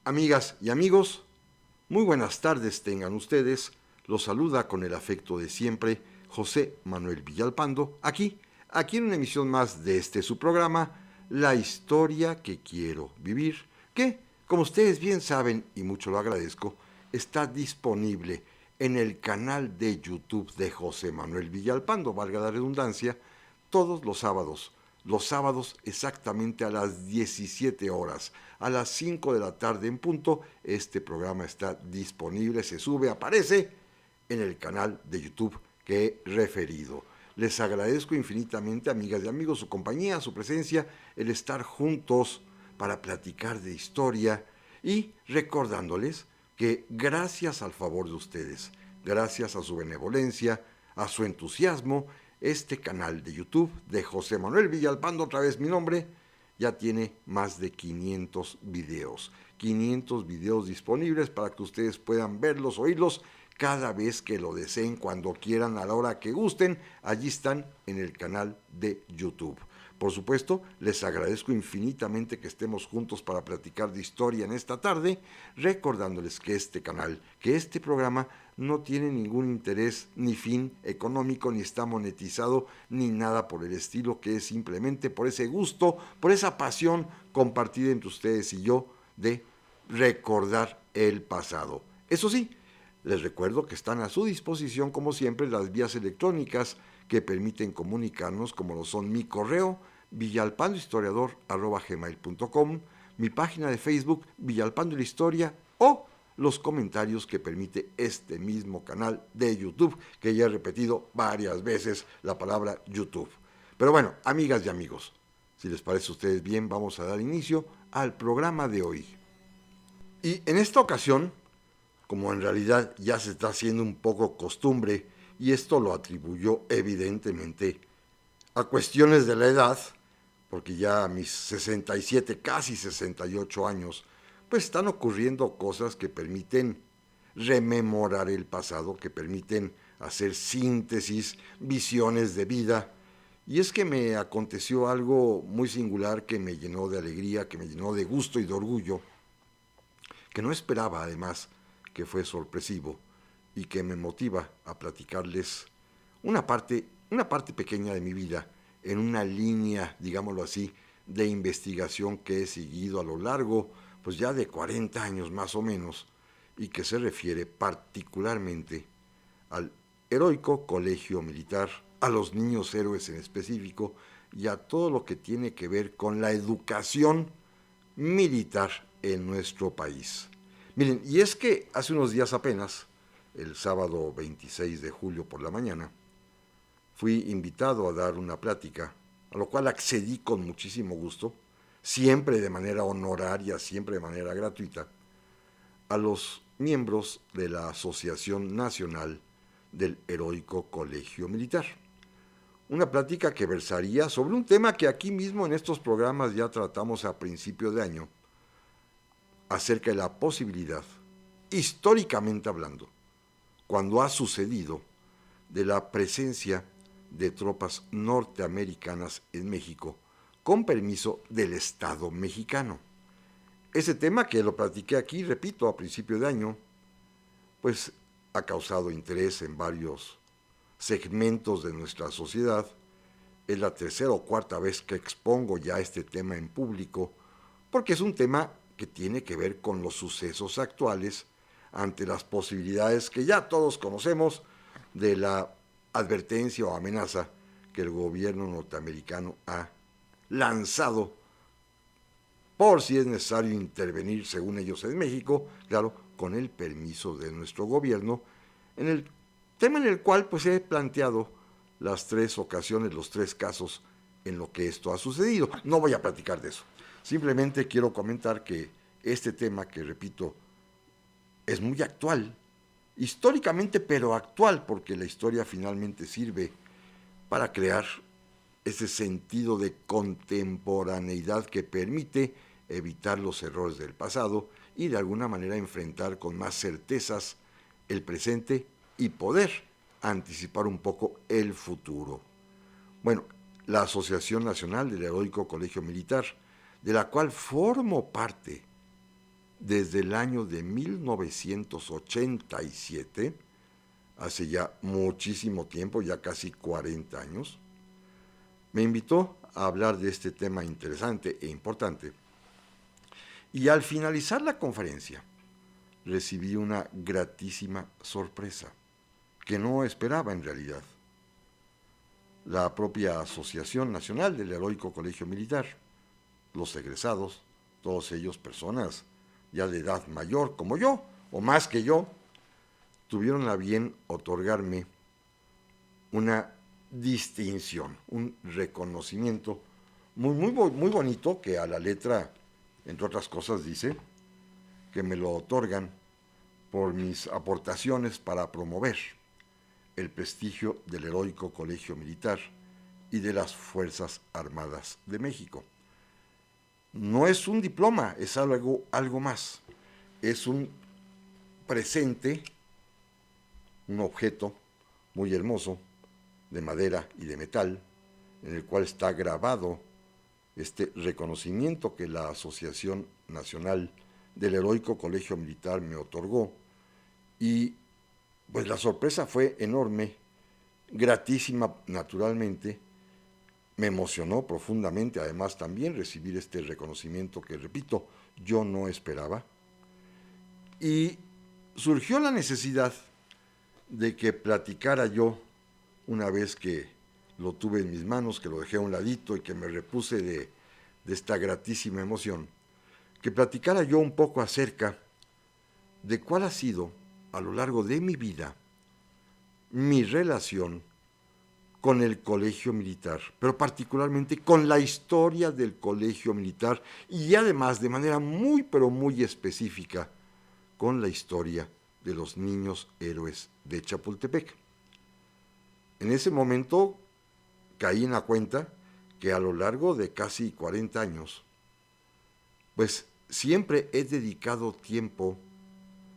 Amigas y amigos, muy buenas tardes tengan ustedes. Los saluda con el afecto de siempre José Manuel Villalpando, aquí en una emisión más de su programa, La Historia que Quiero Vivir, que, como ustedes bien saben, y mucho lo agradezco, está disponible en el canal de YouTube de José Manuel Villalpando, valga la redundancia, todos los sábados exactamente a las 17 horas, a las 5 de la tarde en punto, este programa está disponible, se sube, aparece en el canal de YouTube que he referido. Les agradezco infinitamente, amigas y amigos, su compañía, su presencia, el estar juntos para platicar de historia y recordándoles que gracias al favor de ustedes, gracias a su benevolencia, a su entusiasmo, este canal de YouTube de José Manuel Villalpando, otra vez mi nombre, ya tiene más de 500 videos. 500 videos disponibles para que ustedes puedan verlos, oírlos, cada vez que lo deseen, cuando quieran, a la hora que gusten. Allí están en el canal de YouTube. Por supuesto, les agradezco infinitamente que estemos juntos para platicar de historia en esta tarde, recordándoles que este canal, que este programa no tiene ningún interés ni fin económico, ni está monetizado, ni nada por el estilo, que es simplemente por ese gusto, por esa pasión compartida entre ustedes y yo de recordar el pasado. Eso sí, les recuerdo que están a su disposición, como siempre, las vías electrónicas que permiten comunicarnos, como lo son mi correo, villalpandohistoriador@gmail.com, mi página de Facebook, Villalpando la Historia, o los comentarios que permite este mismo canal de YouTube, que ya he repetido varias veces la palabra YouTube. Pero bueno, amigas y amigos, si les parece a ustedes bien, vamos a dar inicio al programa de hoy. Y en esta ocasión, como en realidad ya se está haciendo un poco costumbre, y esto lo atribuyó evidentemente a cuestiones de la edad, porque ya a mis 67, casi 68 años, pues están ocurriendo cosas que permiten rememorar el pasado, que permiten hacer síntesis, visiones de vida. Y es que me aconteció algo muy singular que me llenó de alegría, que me llenó de gusto y de orgullo, que no esperaba además, que fue sorpresivo y que me motiva a platicarles una parte pequeña de mi vida en una línea, digámoslo así, de investigación que he seguido a lo largo, pues ya de 40 años más o menos, y que se refiere particularmente al heroico colegio militar, a los niños héroes en específico, y a todo lo que tiene que ver con la educación militar en nuestro país. Miren, y es que hace unos días apenas, el sábado 26 de julio por la mañana, fui invitado a dar una plática, a lo cual accedí con muchísimo gusto, siempre de manera honoraria, siempre de manera gratuita, a los miembros de la Asociación Nacional del Heroico Colegio Militar. Una plática que versaría sobre un tema que aquí mismo en estos programas ya tratamos a principio de año, acerca de la posibilidad, históricamente hablando, cuando ha sucedido, de la presencia de tropas norteamericanas en México con permiso del Estado mexicano. Ese tema, que lo platiqué aquí, repito, a principio de año, pues ha causado interés en varios segmentos de nuestra sociedad. Es la tercera o cuarta vez que expongo ya este tema en público, porque es un tema que tiene que ver con los sucesos actuales ante las posibilidades que ya todos conocemos de la advertencia o amenaza que el gobierno norteamericano ha lanzado por si es necesario intervenir, según ellos, en México, claro, con el permiso de nuestro gobierno, en el tema en el cual pues he planteado las tres ocasiones, los tres casos en lo que esto ha sucedido. No voy a platicar de eso. Simplemente quiero comentar que este tema, que repito, es muy actual, históricamente, pero actual, porque la historia finalmente sirve para crear ese sentido de contemporaneidad que permite evitar los errores del pasado y de alguna manera enfrentar con más certezas el presente y poder anticipar un poco el futuro. Bueno, la Asociación Nacional del Heroico Colegio Militar, de la cual formo parte desde el año de 1987, hace ya muchísimo tiempo, ya casi 40 años, me invitó a hablar de este tema interesante e importante. Y al finalizar la conferencia, recibí una gratísima sorpresa, que no esperaba en realidad. La propia Asociación Nacional del Heroico Colegio Militar, los egresados, todos ellos personas ya de edad mayor como yo, o más que yo, tuvieron a bien otorgarme una distinción, un reconocimiento muy bonito, que a la letra, entre otras cosas, dice que me lo otorgan por mis aportaciones para promover el prestigio del Heroico Colegio Militar y de las Fuerzas Armadas de México. No es un diploma, es algo más. Es un presente, un objeto muy hermoso, de madera y de metal, en el cual está grabado este reconocimiento que la Asociación Nacional del Heroico Colegio Militar me otorgó. Y pues la sorpresa fue enorme, gratísima naturalmente. Me emocionó profundamente, además, también recibir este reconocimiento que, repito, yo no esperaba. Y surgió la necesidad de que platicara yo, una vez que lo tuve en mis manos, que lo dejé a un ladito y que me repuse de esta gratísima emoción, que platicara yo un poco acerca de cuál ha sido, a lo largo de mi vida, mi relación con el colegio militar, pero particularmente con la historia del colegio militar y además de manera muy pero muy específica con la historia de los niños héroes de Chapultepec. En ese momento caí en la cuenta que a lo largo de casi 40 años, pues siempre he dedicado tiempo,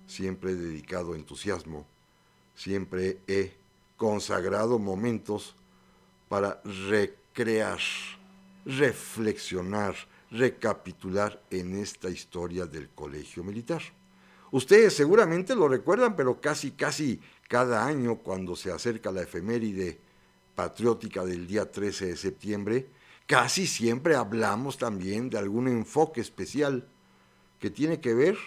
siempre he dedicado entusiasmo, siempre he consagrado momentos para recrear, reflexionar, recapitular en esta historia del colegio militar. Ustedes seguramente lo recuerdan, pero casi cada año, cuando se acerca la efeméride patriótica del día 13 de septiembre, casi siempre hablamos también de algún enfoque especial que tiene que ver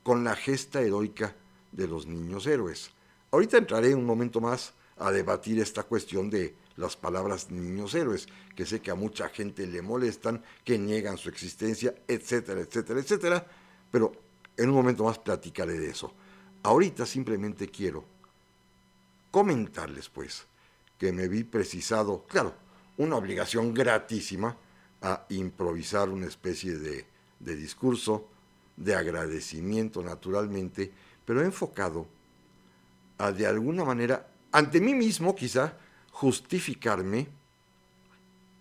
con la gesta heroica de los niños héroes. Ahorita entraré un momento más a debatir esta cuestión de las palabras niños héroes, que sé que a mucha gente le molestan, que niegan su existencia, etcétera, etcétera, etcétera, pero en un momento más platicaré de eso. Ahorita simplemente quiero comentarles, pues, que me vi precisado, claro, una obligación gratísima a improvisar una especie de discurso, de agradecimiento naturalmente, pero enfocado a de alguna manera, ante mí mismo quizá, justificarme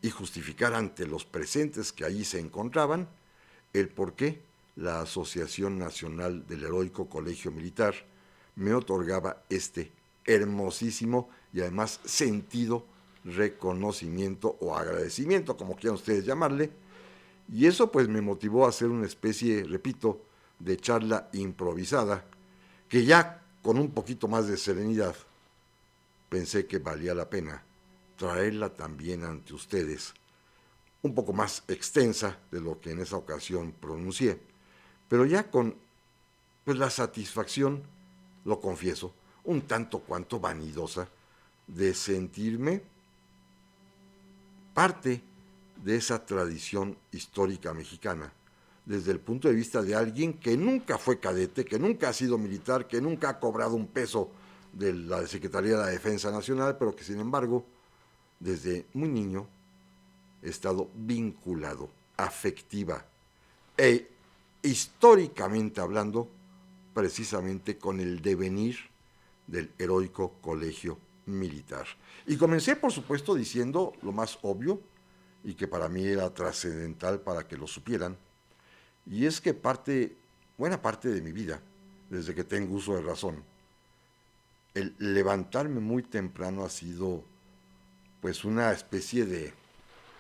y justificar ante los presentes que allí se encontraban el por qué la Asociación Nacional del Heroico Colegio Militar me otorgaba este hermosísimo y además sentido reconocimiento o agradecimiento, como quieran ustedes llamarle, y eso pues me motivó a hacer una especie, repito, de charla improvisada, que ya con un poquito más de serenidad pensé que valía la pena traerla también ante ustedes, un poco más extensa de lo que en esa ocasión pronuncié, pero ya con pues la satisfacción, lo confieso, un tanto cuanto vanidosa, de sentirme parte de esa tradición histórica mexicana, desde el punto de vista de alguien que nunca fue cadete, que nunca ha sido militar, que nunca ha cobrado un peso de la Secretaría de la Defensa Nacional, pero que sin embargo, desde muy niño, he estado vinculado, afectiva e históricamente hablando, precisamente con el devenir del heroico colegio militar. Y comencé, por supuesto, diciendo lo más obvio, y que para mí era trascendental para que lo supieran, y es que buena parte de mi vida, desde que tengo uso de razón, el levantarme muy temprano ha sido pues una especie de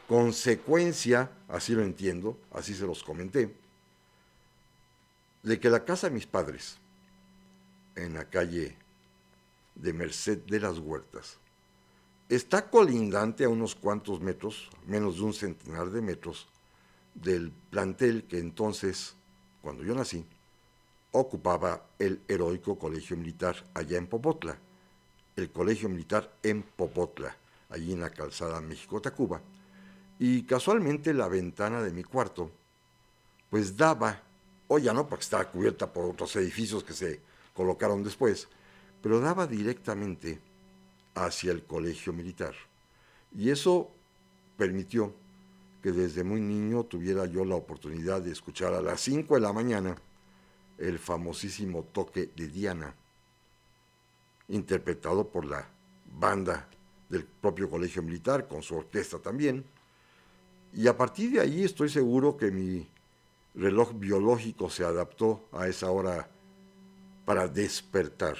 consecuencia, así lo entiendo, así se los comenté, de que la casa de mis padres, en la calle de Merced de las Huertas, está colindante a unos cuantos metros, menos de un centenar de metros, del plantel que entonces, cuando yo nací, ocupaba el heroico Colegio Militar allá en Popotla, el Colegio Militar en Popotla, allí en la calzada México-Tacuba, y casualmente la ventana de mi cuarto, pues daba, o ya no, porque estaba cubierta por otros edificios que se colocaron después, pero daba directamente hacia el Colegio Militar. Y eso permitió que desde muy niño tuviera yo la oportunidad de escuchar a las 5 de la mañana el famosísimo toque de Diana, interpretado por la banda del propio Colegio Militar, con su orquesta también. Y a partir de ahí estoy seguro que mi reloj biológico se adaptó a esa hora para despertar.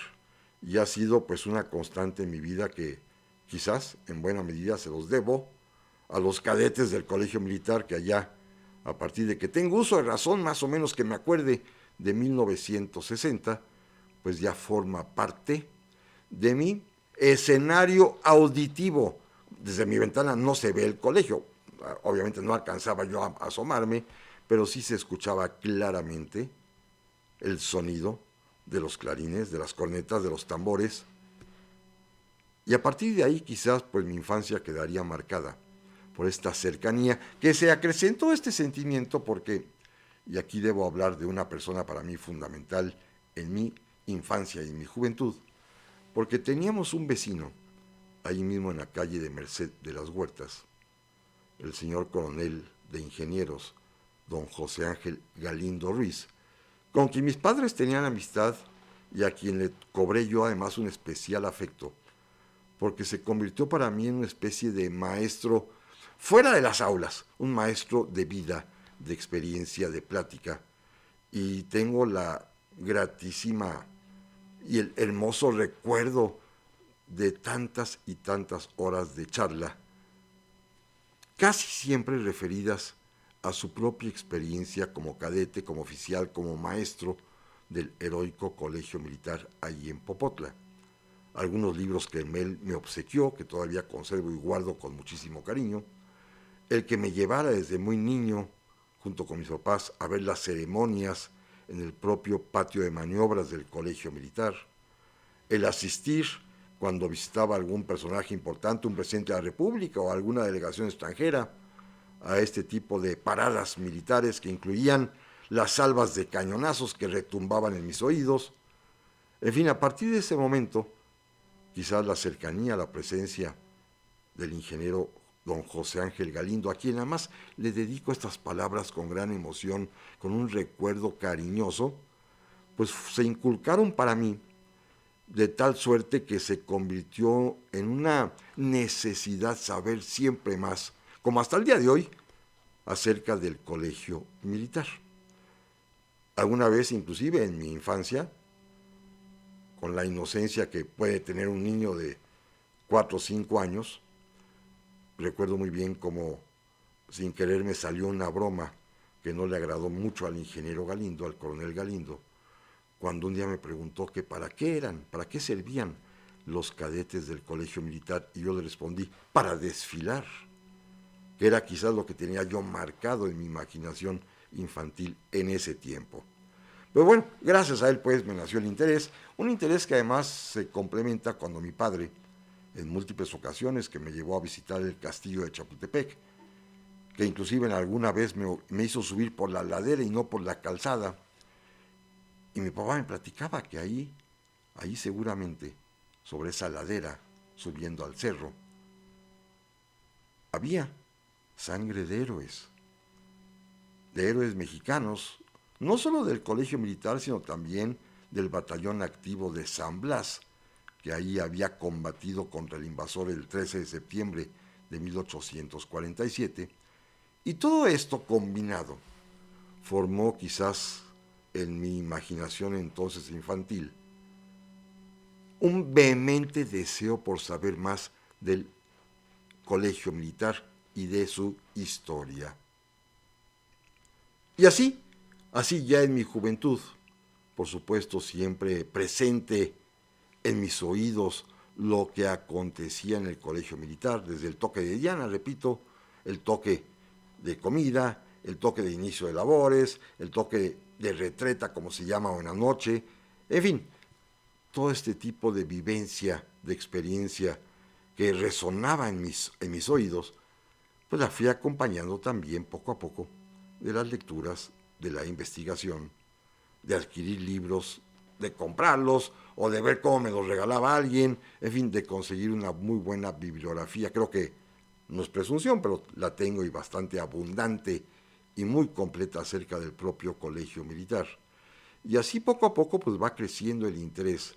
Y ha sido pues una constante en mi vida que quizás en buena medida se los debo a los cadetes del Colegio Militar, que allá, a partir de que tengo uso de razón, más o menos que me acuerde, de 1960, pues ya forma parte de mi escenario auditivo. Desde mi ventana no se ve el colegio, obviamente no alcanzaba yo a asomarme, pero sí se escuchaba claramente el sonido de los clarines, de las cornetas, de los tambores. Y a partir de ahí quizás pues mi infancia quedaría marcada por esta cercanía, que se acrecentó este sentimiento porque, y aquí debo hablar de una persona para mí fundamental en mi infancia y en mi juventud, porque teníamos un vecino, ahí mismo en la calle de Merced de las Huertas, el señor coronel de ingenieros, don José Ángel Galindo Ruiz, con quien mis padres tenían amistad y a quien le cobré yo además un especial afecto, porque se convirtió para mí en una especie de maestro fuera de las aulas, un maestro de vida, de experiencia, de plática, y tengo la gratísima y el hermoso recuerdo de tantas y tantas horas de charla, casi siempre referidas a su propia experiencia como cadete, como oficial, como maestro del heroico Colegio Militar allí en Popotla. Algunos libros que él me obsequió, que todavía conservo y guardo con muchísimo cariño, el que me llevara desde muy niño, junto con mis papás, a ver las ceremonias en el propio patio de maniobras del Colegio Militar, el asistir cuando visitaba algún personaje importante, un presidente de la República o alguna delegación extranjera, a este tipo de paradas militares que incluían las salvas de cañonazos que retumbaban en mis oídos. En fin, a partir de ese momento, quizás la cercanía, la presencia del ingeniero don José Ángel Galindo, a quien además le dedico estas palabras con gran emoción, con un recuerdo cariñoso, pues se inculcaron para mí de tal suerte que se convirtió en una necesidad saber siempre más, como hasta el día de hoy, acerca del Colegio Militar. Alguna vez, inclusive en mi infancia, con la inocencia que puede tener un niño de 4 o 5 años, recuerdo muy bien cómo sin querer me salió una broma que no le agradó mucho al ingeniero Galindo, al coronel Galindo, cuando un día me preguntó que para qué eran, para qué servían los cadetes del Colegio Militar, y yo le respondí, para desfilar, que era quizás lo que tenía yo marcado en mi imaginación infantil en ese tiempo. Pero bueno, gracias a él pues me nació el interés, un interés que además se complementa cuando mi padre, en múltiples ocasiones que me llevó a visitar el castillo de Chapultepec, que inclusive en alguna vez me hizo subir por la ladera y no por la calzada, y mi papá me platicaba que ahí seguramente, sobre esa ladera, subiendo al cerro, había sangre de héroes mexicanos, no solo del Colegio Militar, sino también del batallón activo de San Blas, que ahí había combatido contra el invasor el 13 de septiembre de 1847, y todo esto combinado formó quizás en mi imaginación entonces infantil un vehemente deseo por saber más del Colegio Militar y de su historia. Y así, Así ya en mi juventud, por supuesto siempre presente en mis oídos lo que acontecía en el colegio militar, desde el toque de Diana, repito, el toque de comida, el toque de inicio de labores, el toque de retreta, como se llama, o en la noche, en fin, todo este tipo de vivencia, de experiencia que resonaba en mis oídos, pues la fui acompañando también poco a poco de las lecturas, de la investigación, de adquirir libros, de comprarlos o de ver cómo me los regalaba alguien, en fin, de conseguir una muy buena bibliografía. Creo que no es presunción, pero la tengo y bastante abundante y muy completa acerca del propio colegio militar. Y así poco a poco pues va creciendo el interés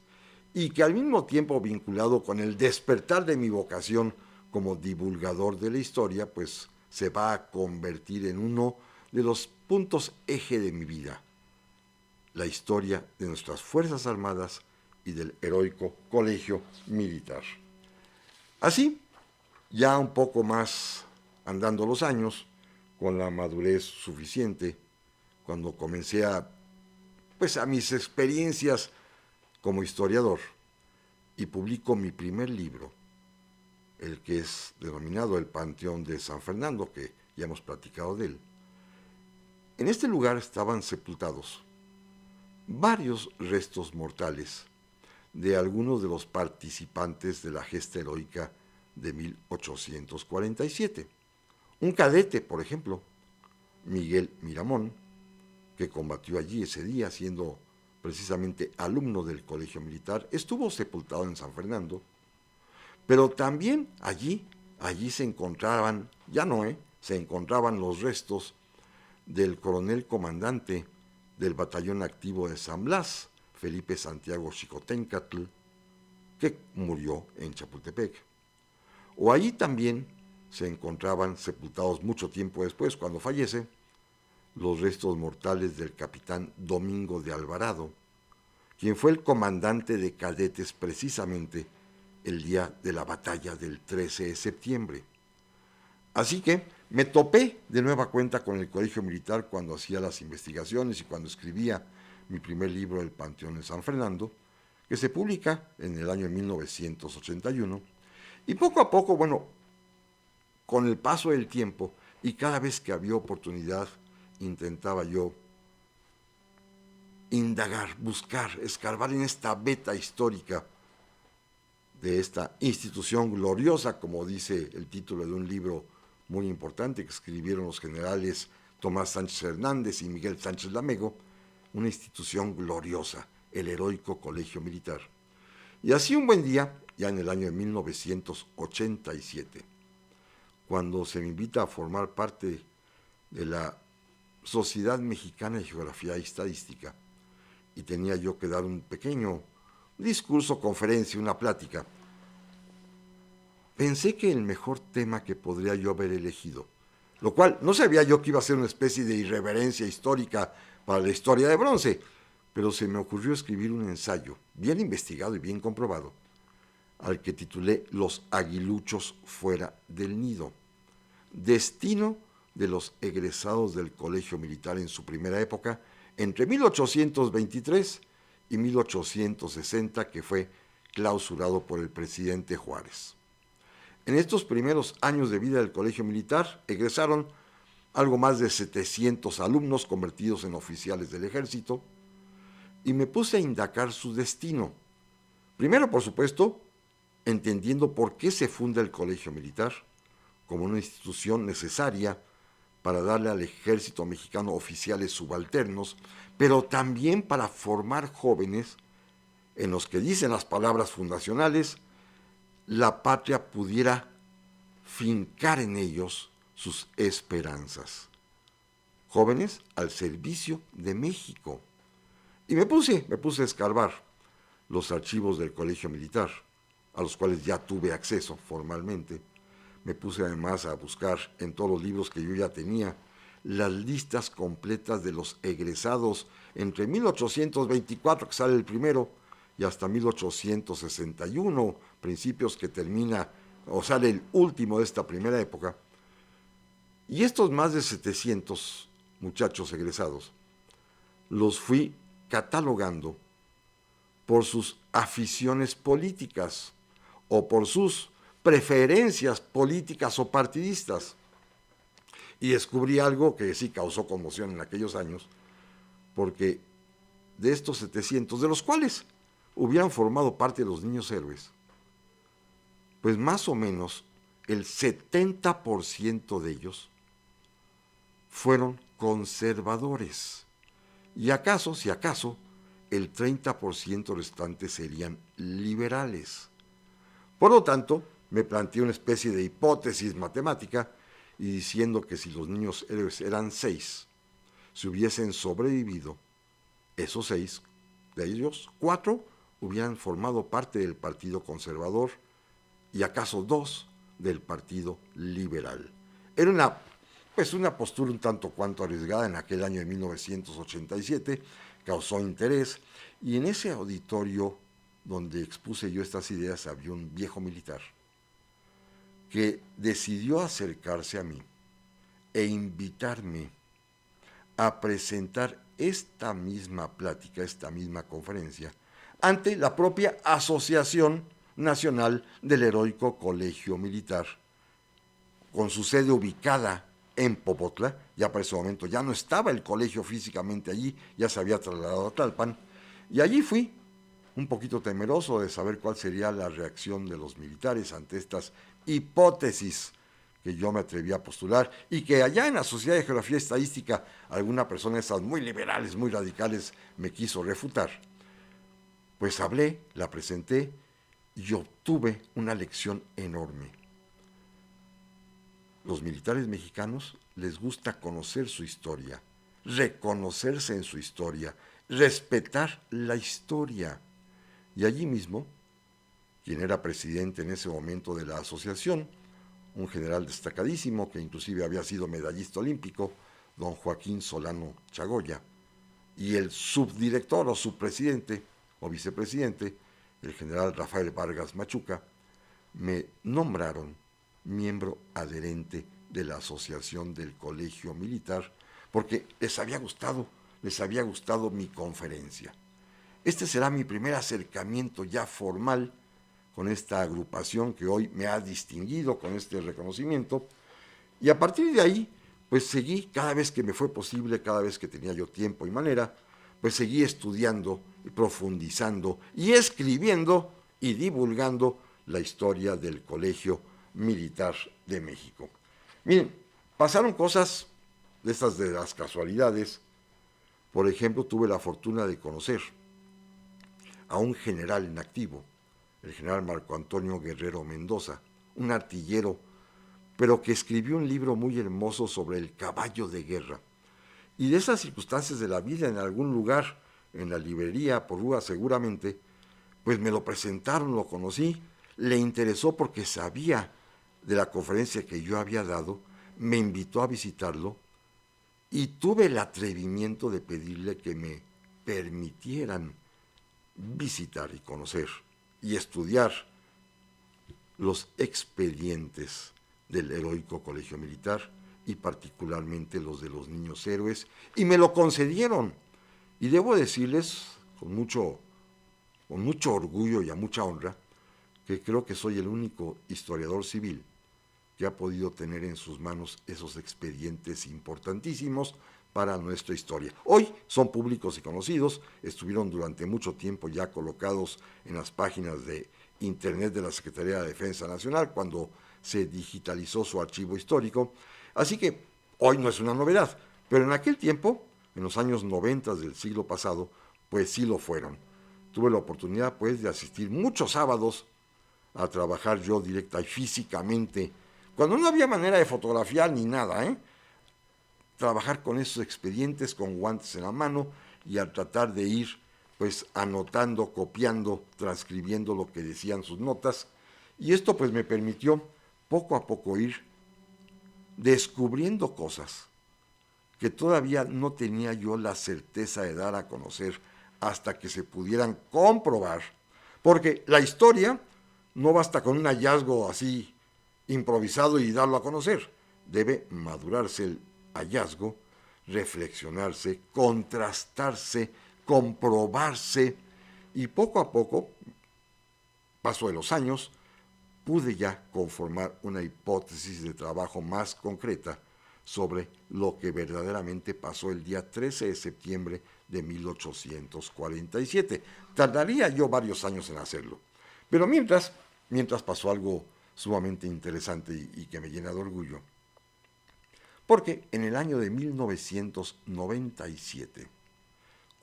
y que al mismo tiempo vinculado con el despertar de mi vocación como divulgador de la historia, pues se va a convertir en uno de los puntos eje de mi vida, la historia de nuestras Fuerzas Armadas y del heroico colegio militar. Así, ya un poco más andando los años, con la madurez suficiente, cuando comencé a mis experiencias como historiador, y publico mi primer libro, el que es denominado El Panteón de San Fernando, que ya hemos platicado de él. En este lugar estaban sepultados varios restos mortales de algunos de los participantes de la gesta heroica de 1847. Un cadete, por ejemplo, Miguel Miramón, que combatió allí ese día siendo precisamente alumno del colegio militar, estuvo sepultado en San Fernando, pero también allí se encontraban, se encontraban los restos del coronel comandante del batallón activo de San Blas, Felipe Santiago Xicoténcatl, que murió en Chapultepec. O allí también se encontraban sepultados mucho tiempo después, cuando fallece, los restos mortales del capitán Domingo de Alvarado, quien fue el comandante de cadetes precisamente el día de la batalla del 13 de septiembre. Así que me topé de nueva cuenta con el colegio militar cuando hacía las investigaciones y cuando escribía mi primer libro, El Panteón de San Fernando, que se publica en el año 1981. Y poco a poco, con el paso del tiempo y cada vez que había oportunidad, intentaba yo indagar, buscar, escarbar en esta veta histórica de esta institución gloriosa, como dice el título de un libro muy importante que escribieron los generales Tomás Sánchez Hernández y Miguel Sánchez Lamego, una institución gloriosa, el heroico colegio militar. Y así un buen día, ya en el año de 1987, cuando se me invita a formar parte de la Sociedad Mexicana de Geografía y Estadística, y tenía yo que dar un pequeño discurso, conferencia, una plática, pensé que el mejor tema que podría yo haber elegido, lo cual no sabía yo que iba a ser una especie de irreverencia histórica para la historia de bronce, pero se me ocurrió escribir un ensayo bien investigado y bien comprobado, al que titulé Los aguiluchos fuera del nido, destino de los egresados del colegio militar en su primera época, entre 1823 y 1860, que fue clausurado por el presidente Juárez. En estos primeros años de vida del colegio militar egresaron algo más de 700 alumnos convertidos en oficiales del ejército, y me puse a indagar su destino. Primero, por supuesto, entendiendo por qué se funda el colegio militar como una institución necesaria para darle al ejército mexicano oficiales subalternos, pero también para formar jóvenes en los que, dicen las palabras fundacionales, la patria pudiera fincar en ellos sus esperanzas. Jóvenes al servicio de México. Y me puse a escarbar los archivos del colegio militar, a los cuales ya tuve acceso formalmente. Me puse además a buscar en todos los libros que yo ya tenía las listas completas de los egresados entre 1824, que sale el primero, y hasta 1861, principios que termina, o sale el último de esta primera época. Y estos más de 700 muchachos egresados los fui catalogando por sus aficiones políticas o por sus preferencias políticas o partidistas. Y descubrí algo que sí causó conmoción en aquellos años, porque de estos 700, de los cuales hubieran formado parte de los niños héroes, pues más o menos el 70% de ellos fueron conservadores. Y acaso, si acaso, el 30% restante serían liberales. Por lo tanto, me planteé una especie de hipótesis matemática y diciendo que si los niños héroes eran 6, si hubiesen sobrevivido, esos 6, de ellos 4 hubieran formado parte del Partido Conservador y acaso 2 del Partido Liberal. Era una postura un tanto cuanto arriesgada en aquel año de 1987, causó interés, y en ese auditorio donde expuse yo estas ideas había un viejo militar que decidió acercarse a mí e invitarme a presentar esta misma plática, esta misma conferencia, ante la propia Asociación Nacional del Heroico Colegio Militar, con su sede ubicada en Popotla. Ya para ese momento ya no estaba el colegio físicamente allí, ya se había trasladado a Tlalpan, y allí fui, un poquito temeroso de saber cuál sería la reacción de los militares ante estas hipótesis que yo me atreví a postular, y que allá en la Sociedad de Geografía y Estadística alguna persona de esas muy liberales, muy radicales, me quiso refutar. Pues hablé, la presenté y obtuve una lección enorme. Los militares mexicanos les gusta conocer su historia, reconocerse en su historia, respetar la historia. Y allí mismo, quien era presidente en ese momento de la asociación, un general destacadísimo que inclusive había sido medallista olímpico, don Joaquín Solano Chagoya, y el subdirector o subpresidente o vicepresidente, el general Rafael Vargas Machuca, me nombraron miembro adherente de la Asociación del Colegio Militar, porque les había gustado mi conferencia. Este será mi primer acercamiento ya formal con esta agrupación que hoy me ha distinguido con este reconocimiento, y a partir de ahí, pues seguí cada vez que me fue posible, cada vez que tenía yo tiempo y manera, pues seguí estudiando y profundizando y escribiendo y divulgando la historia del Colegio Militar de México. Miren, pasaron cosas de estas de las casualidades. Por ejemplo, tuve la fortuna de conocer a un general en activo, el general Marco Antonio Guerrero Mendoza, un artillero, pero que escribió un libro muy hermoso sobre el caballo de guerra. Y de esas circunstancias de la vida, en algún lugar, en la librería, por Rúa seguramente, pues me lo presentaron, lo conocí, le interesó porque sabía de la conferencia que yo había dado, me invitó a visitarlo y tuve el atrevimiento de pedirle que me permitieran visitar y conocer y estudiar los expedientes del heroico Colegio Militar y particularmente los de los niños héroes, y me lo concedieron. Y debo decirles con mucho orgullo y a mucha honra que creo que soy el único historiador civil que ha podido tener en sus manos esos expedientes importantísimos para nuestra historia. Hoy son públicos y conocidos, estuvieron durante mucho tiempo ya colocados en las páginas de internet de la Secretaría de Defensa Nacional cuando se digitalizó su archivo histórico, así que hoy no es una novedad, pero en aquel tiempo, en los años 90 del siglo pasado, pues sí lo fueron. Tuve la oportunidad pues de asistir muchos sábados a trabajar yo directa y físicamente, cuando no había manera de fotografiar ni nada, trabajar con esos expedientes con guantes en la mano y al tratar de ir pues anotando, copiando, transcribiendo lo que decían sus notas, y esto pues me permitió poco a poco ir descubriendo cosas que todavía no tenía yo la certeza de dar a conocer hasta que se pudieran comprobar, porque la historia no basta con un hallazgo así improvisado y darlo a conocer, debe madurarse el hallazgo reflexionarse, contrastarse, comprobarse, y poco a poco, paso de los años, pude ya conformar una hipótesis de trabajo más concreta sobre lo que verdaderamente pasó el día 13 de septiembre de 1847. Tardaría yo varios años en hacerlo, pero mientras pasó algo sumamente interesante y que me llena de orgullo, porque en el año de 1997,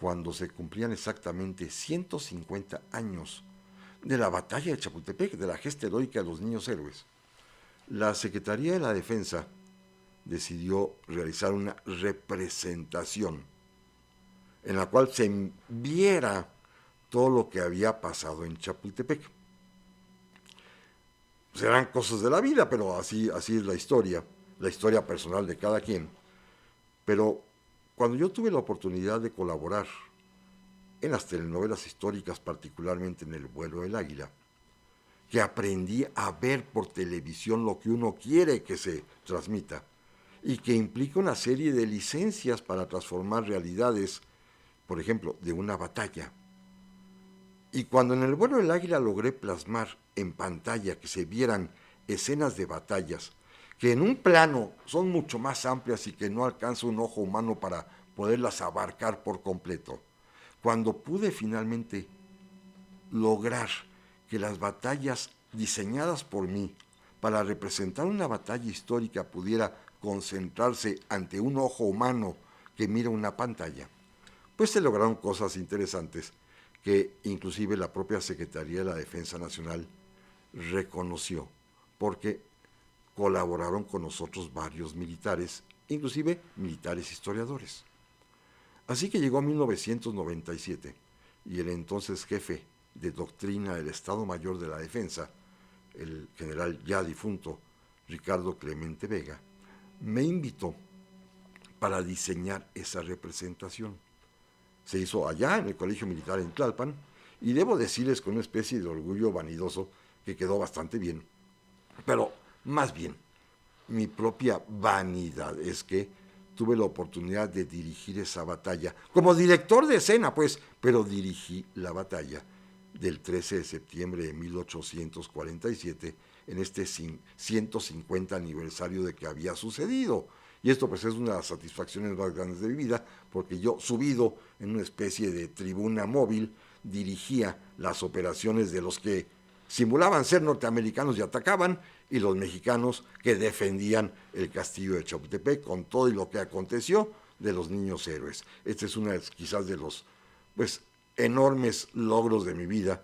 cuando se cumplían exactamente 150 años de la batalla de Chapultepec, de la gesta heroica de los niños héroes, la Secretaría de la Defensa decidió realizar una representación en la cual se viera todo lo que había pasado en Chapultepec. Serán cosas de la vida, pero así es la historia personal de cada quien. Pero cuando yo tuve la oportunidad de colaborar en las telenovelas históricas, particularmente en El vuelo del águila, que aprendí a ver por televisión lo que uno quiere que se transmita y que implica una serie de licencias para transformar realidades, por ejemplo, de una batalla. Y cuando en El vuelo del águila logré plasmar en pantalla que se vieran escenas de batallas que en un plano son mucho más amplias y que no alcanza un ojo humano para poderlas abarcar por completo, cuando pude finalmente lograr que las batallas diseñadas por mí para representar una batalla histórica pudiera concentrarse ante un ojo humano que mira una pantalla, pues se lograron cosas interesantes que inclusive la propia Secretaría de la Defensa Nacional reconoció, porque colaboraron con nosotros varios militares, inclusive militares historiadores. Así que llegó 1997 y el entonces jefe de doctrina del Estado Mayor de la Defensa, el general ya difunto Ricardo Clemente Vega, me invitó para diseñar esa representación. Se hizo allá en el Colegio Militar en Tlalpan y debo decirles con una especie de orgullo vanidoso que quedó bastante bien. Pero más bien, mi propia vanidad es que tuve la oportunidad de dirigir esa batalla, como director de escena, pues, pero dirigí la batalla del 13 de septiembre de 1847 en este 150 aniversario de que había sucedido. Y esto pues es una de las satisfacciones más grandes de mi vida, porque yo, subido en una especie de tribuna móvil, dirigía las operaciones de los que simulaban ser norteamericanos y atacaban, y los mexicanos que defendían el castillo de Chapultepec con todo y lo que aconteció de los niños héroes. Este es uno quizás de los enormes logros de mi vida,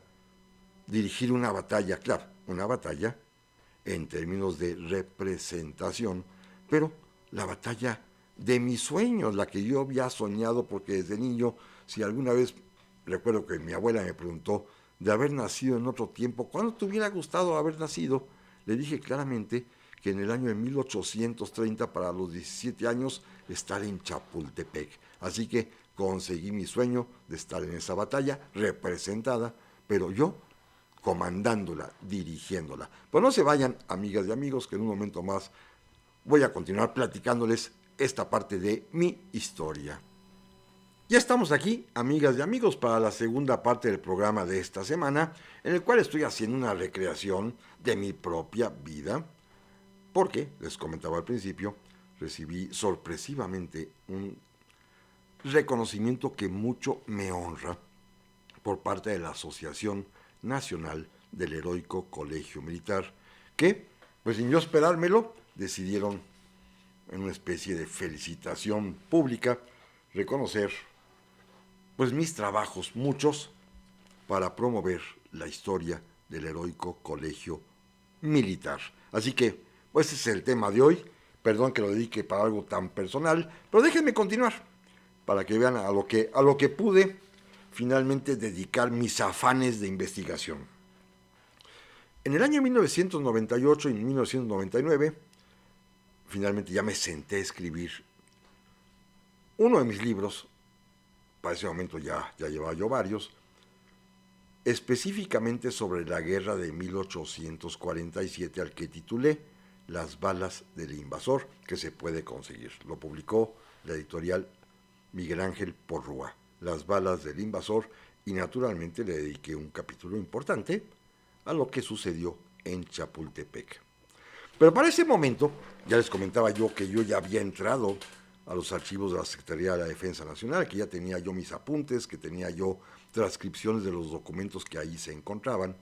dirigir una batalla, claro, una batalla en términos de representación, pero la batalla de mis sueños, la que yo había soñado, porque desde niño, si alguna vez, recuerdo que mi abuela me preguntó de haber nacido en otro tiempo, ¿cuándo te hubiera gustado haber nacido? Le dije claramente que en el año de 1830, para los 17 años, estar en Chapultepec. Así que conseguí mi sueño de estar en esa batalla, representada, pero yo comandándola, dirigiéndola. Pues no se vayan, amigas y amigos, que en un momento más voy a continuar platicándoles esta parte de mi historia. Ya estamos aquí, amigas y amigos, para la segunda parte del programa de esta semana, en el cual estoy haciendo una recreación de mi propia vida, porque, les comentaba al principio, recibí sorpresivamente un reconocimiento que mucho me honra por parte de la Asociación Nacional del Heroico Colegio Militar, que, pues sin yo esperármelo, decidieron en una especie de felicitación pública reconocer pues mis trabajos, muchos, para promover la historia del Heroico Colegio Militar. Así que, pues ese es el tema de hoy. Perdón que lo dedique para algo tan personal, pero déjenme continuar para que vean a lo que pude finalmente dedicar mis afanes de investigación. En el año 1998 y 1999, finalmente ya me senté a escribir uno de mis libros. Para ese momento ya llevaba yo varios, específicamente sobre la guerra de 1847, al que titulé Las balas del invasor, que se puede conseguir. Lo publicó la editorial Miguel Ángel Porrúa, Las balas del invasor, y naturalmente le dediqué un capítulo importante a lo que sucedió en Chapultepec. Pero para ese momento, ya les comentaba yo que yo ya había entrado a los archivos de la Secretaría de la Defensa Nacional, que ya tenía yo mis apuntes, que tenía yo transcripciones de los documentos que ahí se encontraban,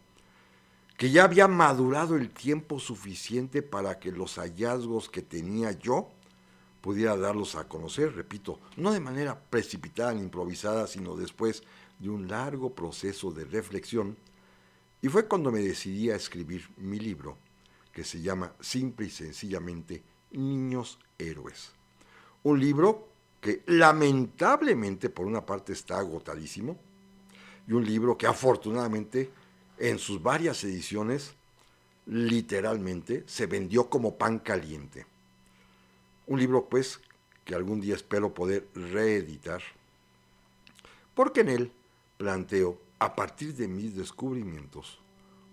que ya había madurado el tiempo suficiente para que los hallazgos que tenía yo pudiera darlos a conocer, repito, no de manera precipitada ni improvisada, sino después de un largo proceso de reflexión. Y fue cuando me decidí a escribir mi libro, que se llama simple y sencillamente Niños Héroes. Un libro que lamentablemente por una parte está agotadísimo, y un libro que afortunadamente en sus varias ediciones literalmente se vendió como pan caliente. Un libro pues que algún día espero poder reeditar, porque en él planteo, a partir de mis descubrimientos,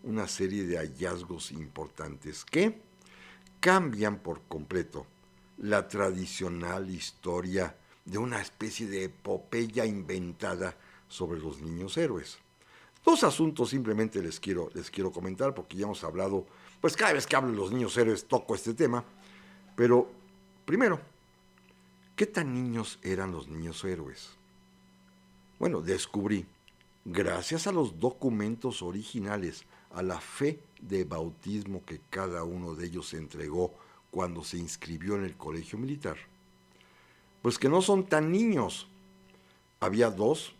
una serie de hallazgos importantes que cambian por completo la tradicional historia de una especie de epopeya inventada sobre los niños héroes. Dos asuntos simplemente les quiero comentar, porque ya hemos hablado, pues cada vez que hablo de los niños héroes toco este tema, pero primero, ¿qué tan niños eran los niños héroes? Bueno, descubrí, gracias a los documentos originales, a la fe de bautismo que cada uno de ellos entregó cuando se inscribió en el colegio militar, pues que no son tan niños. Había dos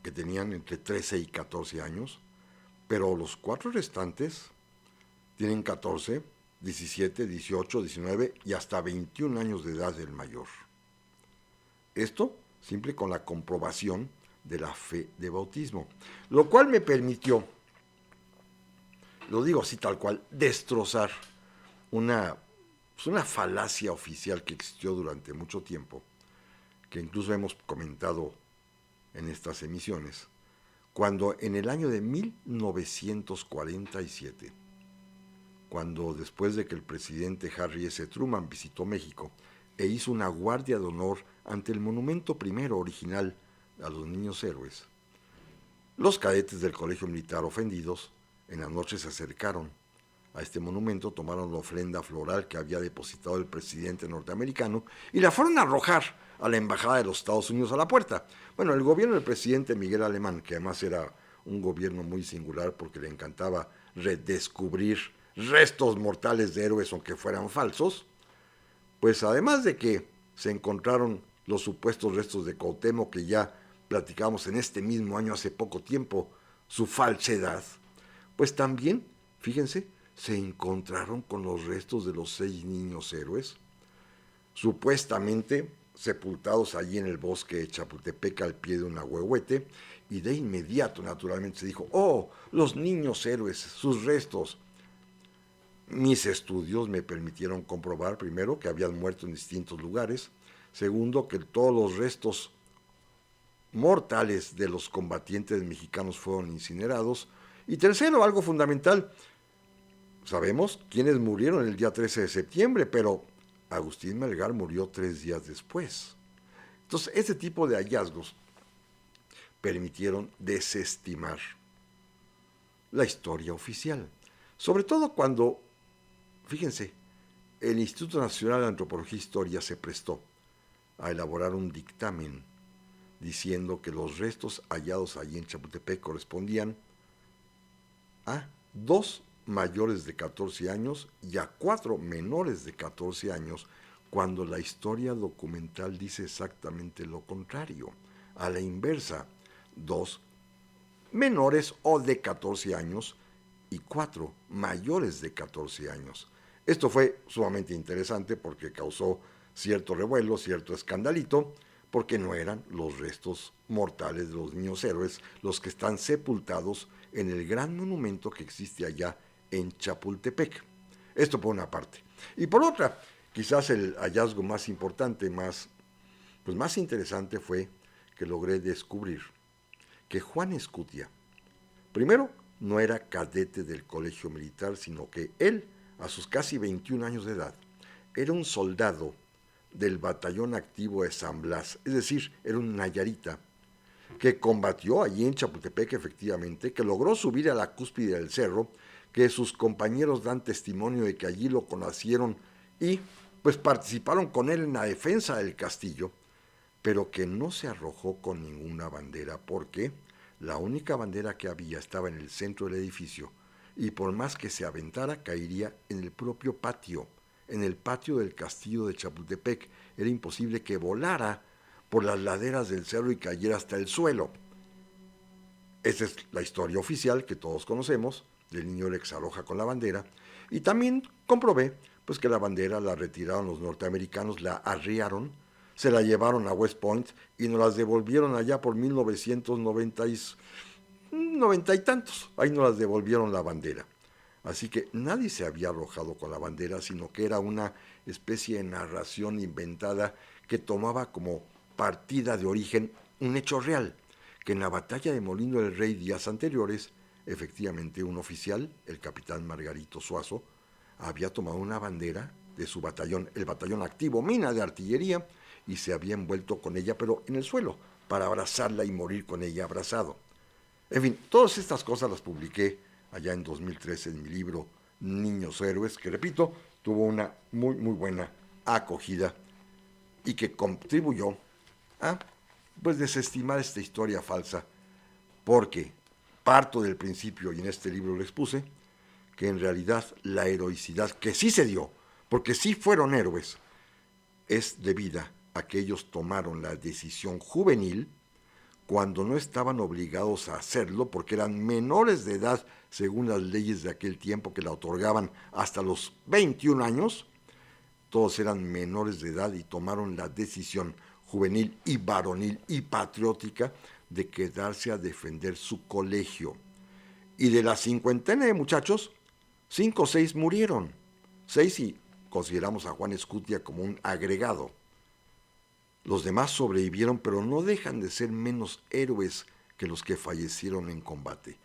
que tenían entre 13 y 14 años, pero los 4 restantes tienen 14, 17, 18, 19 y hasta 21 años de edad el mayor. Esto simple con la comprobación de la fe de bautismo, lo cual me permitió, lo digo así tal cual, destrozar una falacia oficial que existió durante mucho tiempo, que incluso hemos comentado en estas emisiones, cuando en el año de 1947, cuando después de que el presidente Harry S. Truman visitó México e hizo una guardia de honor ante el monumento primero original a los niños héroes, los cadetes del colegio militar ofendidos en la noche se acercaron a este monumento, tomaron la ofrenda floral que había depositado el presidente norteamericano y la fueron a arrojar a la embajada de los Estados Unidos a la puerta. Bueno, el gobierno del presidente Miguel Alemán, que además era un gobierno muy singular porque le encantaba redescubrir restos mortales de héroes aunque fueran falsos, pues además de que se encontraron los supuestos restos de Cuauhtémoc, que ya platicamos en este mismo año hace poco tiempo, su falsedad, pues también, fíjense, se encontraron con los restos de los 6 niños héroes, supuestamente sepultados allí en el bosque de Chapultepec al pie de un ahuehuete, y de inmediato, naturalmente, se dijo, ¡oh, los niños héroes, sus restos! Mis estudios me permitieron comprobar, primero, que habían muerto en distintos lugares, segundo, que todos los restos mortales de los combatientes mexicanos fueron incinerados, y tercero, algo fundamental, sabemos quiénes murieron el día 13 de septiembre, pero Agustín Melgar murió 3 días después. Entonces, ese tipo de hallazgos permitieron desestimar la historia oficial, sobre todo cuando, fíjense, el Instituto Nacional de Antropología e Historia se prestó a elaborar un dictamen diciendo que los restos hallados allí en Chapultepec correspondían a 2 mayores de 14 años y a 4 menores de 14 años, cuando la historia documental dice exactamente lo contrario, a la inversa, 2 menores o de 14 años y 4 mayores de 14 años. Esto fue sumamente interesante porque causó cierto revuelo, cierto escandalito, porque no eran los restos mortales de los niños héroes los que están sepultados en el gran monumento que existe allá en Chapultepec. Esto por una parte. Y por otra, quizás el hallazgo más importante, más interesante fue que logré descubrir que Juan Escutia, primero, no era cadete del colegio militar, sino que él, a sus casi 21 años de edad, era un soldado del batallón activo de San Blas, es decir, era un nayarita, que combatió allí en Chapultepec efectivamente, que logró subir a la cúspide del cerro, que sus compañeros dan testimonio de que allí lo conocieron y pues participaron con él en la defensa del castillo, pero que no se arrojó con ninguna bandera porque la única bandera que había estaba en el centro del edificio y por más que se aventara caería en el propio patio, en el patio del castillo de Chapultepec. Era imposible que volara por las laderas del cerro y cayera hasta el suelo. Esa es la historia oficial que todos conocemos del niño que se arroja con la bandera. Y también comprobé pues que la bandera la retiraron los norteamericanos, la arriaron, se la llevaron a West Point y nos las devolvieron allá por 1990 y tantos. Ahí nos las devolvieron la bandera. Así que nadie se había arrojado con la bandera, sino que era una especie de narración inventada que tomaba como partida de origen un hecho real, que en la batalla de Molino del Rey días anteriores, efectivamente un oficial, el capitán Margarito Suazo, había tomado una bandera de su batallón, el batallón activo Mina de Artillería, y se había envuelto con ella, pero en el suelo, para abrazarla y morir con ella abrazado. En fin, todas estas cosas las publiqué allá en 2013 en mi libro Niños Héroes, que repito, tuvo una muy buena acogida y que contribuyó a pues desestimar esta historia falsa, porque parto del principio, y en este libro lo expuse, que en realidad la heroicidad que sí se dio, porque sí fueron héroes, es debida a que ellos tomaron la decisión juvenil cuando no estaban obligados a hacerlo porque eran menores de edad según las leyes de aquel tiempo que la otorgaban hasta los 21 años. Todos eran menores de edad y tomaron la decisión juvenil y varonil y patriótica de quedarse a defender su colegio. Y de la cincuentena de muchachos, 5 o 6 murieron. 6 si consideramos a Juan Escutia como un agregado. Los demás sobrevivieron, pero no dejan de ser menos héroes que los que fallecieron en combate.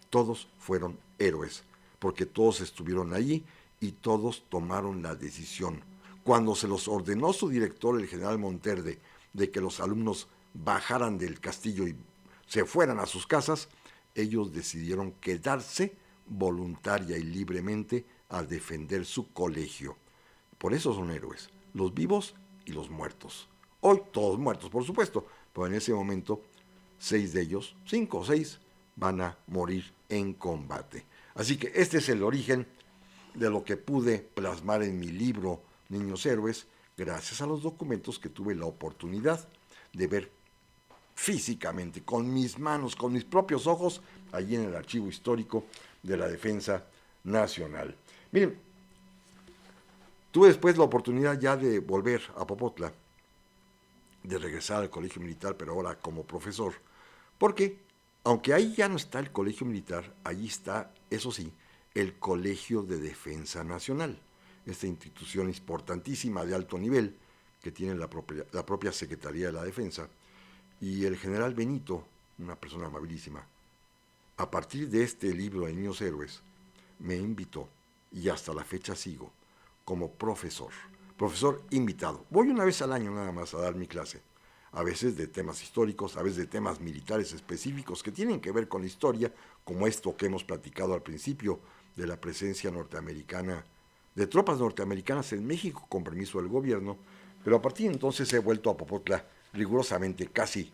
Todos fueron héroes, porque todos estuvieron allí y todos tomaron la decisión. Cuando se los ordenó su director, el general Monterde, de que los alumnos bajaran del castillo y se fueran a sus casas, ellos decidieron quedarse voluntaria y libremente a defender su colegio. Por eso son héroes, los vivos y los muertos. Hoy todos muertos, por supuesto, pero en ese momento 6 de ellos, 5 o 6, van a morir en combate. Así que este es el origen de lo que pude plasmar en mi libro Niños Héroes, gracias a los documentos que tuve la oportunidad de ver físicamente, con mis manos, con mis propios ojos, allí en el Archivo Histórico de la Defensa Nacional. Miren, tuve después la oportunidad ya de volver a Popotla, de regresar al Colegio Militar, pero ahora como profesor, porque aunque ahí ya no está el Colegio Militar, allí está, eso sí, el Colegio de Defensa Nacional, esta institución importantísima de alto nivel que tiene la propia Secretaría de la Defensa, y el general Benito, una persona amabilísima, a partir de este libro de Niños Héroes, me invitó, y hasta la fecha sigo, como profesor invitado. Voy una vez al año nada más a dar mi clase, a veces de temas históricos, a veces de temas militares específicos que tienen que ver con la historia, como esto que hemos platicado al principio de la presencia norteamericana, de tropas norteamericanas en México con permiso del gobierno, pero a partir de entonces he vuelto a Popotla rigurosamente casi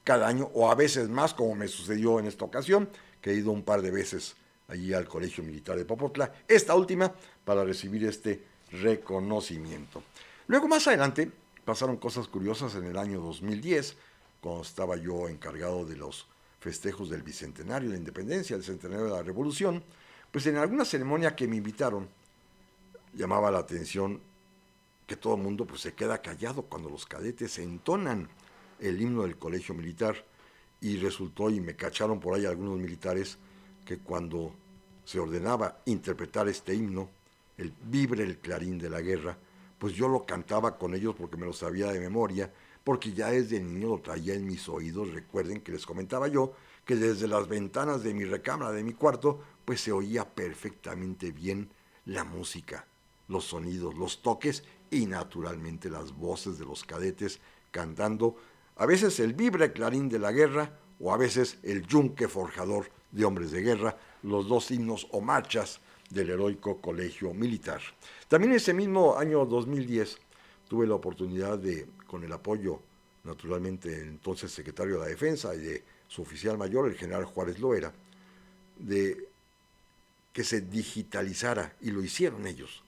cada año, o a veces más, como me sucedió en esta ocasión, que he ido un par de veces allí al Colegio Militar de Popotla, esta última para recibir este reconocimiento. Luego más adelante pasaron cosas curiosas en el año 2010, cuando estaba yo encargado de los festejos del Bicentenario de la Independencia, el Centenario de la Revolución, pues en alguna ceremonia que me invitaron, llamaba la atención que todo el mundo pues se queda callado cuando los cadetes entonan el himno del Colegio Militar, y resultó, y me cacharon por ahí algunos militares, que cuando se ordenaba interpretar este himno, el Vibre el Clarín de la Guerra, pues yo lo cantaba con ellos porque me lo sabía de memoria, porque ya desde niño lo traía en mis oídos. Recuerden que les comentaba yo que desde las ventanas de mi recámara, de mi cuarto, pues se oía perfectamente bien la música, los sonidos, los toques y naturalmente las voces de los cadetes cantando a veces el vibre clarín de la guerra o a veces el yunque forjador de hombres de guerra, los dos himnos o marchas del heroico colegio militar. También ese mismo año 2010 tuve la oportunidad de, con el apoyo naturalmente del entonces secretario de la Defensa y de su oficial mayor, el general Juárez Loera, de que se digitalizara, y lo hicieron ellos,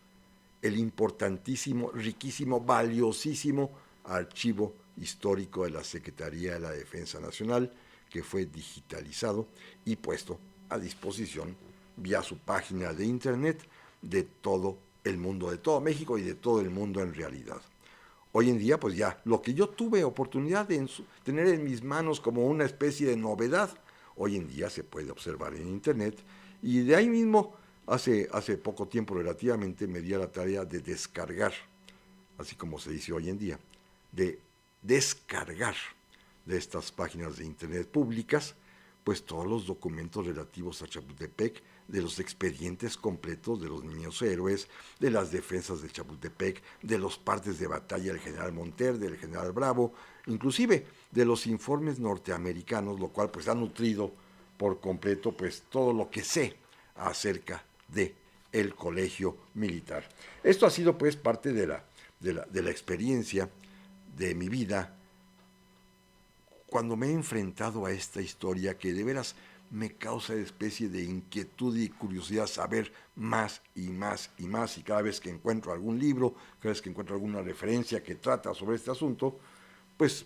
el importantísimo, riquísimo, valiosísimo archivo histórico de la Secretaría de la Defensa Nacional, que fue digitalizado y puesto a disposición vía su página de internet de todo el mundo, de todo México y de todo el mundo en realidad. Hoy en día, pues ya, lo que yo tuve oportunidad de tener en mis manos como una especie de novedad, hoy en día se puede observar en internet, y de ahí mismo, hace poco tiempo relativamente, me di a la tarea de descargar, así como se dice hoy en día, de descargar de estas páginas de internet públicas, pues todos los documentos relativos a Chapultepec, de los expedientes completos de los niños héroes, de las defensas de Chapultepec, de los partes de batalla del general Monter, del general Bravo, inclusive de los informes norteamericanos, lo cual pues ha nutrido por completo pues todo lo que sé acerca de el colegio militar. Esto ha sido pues parte de la experiencia de mi vida cuando me he enfrentado a esta historia que de veras me causa especie de inquietud y curiosidad saber más y más y más, y cada vez que encuentro algún libro, cada vez que encuentro alguna referencia que trata sobre este asunto, pues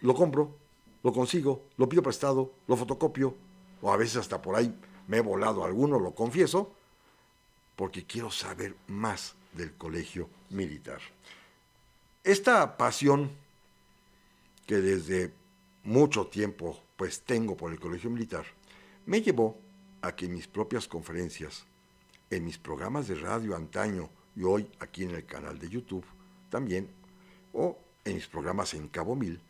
lo compro, lo consigo, lo pido prestado, lo fotocopio, o a veces hasta por ahí me he volado alguno, lo confieso, porque quiero saber más del colegio militar. Esta pasión que desde mucho tiempo pues tengo por el colegio militar, me llevó a que en mis propias conferencias, en mis programas de radio antaño y hoy aquí en el canal de YouTube también, o en mis programas en Cabo Mil,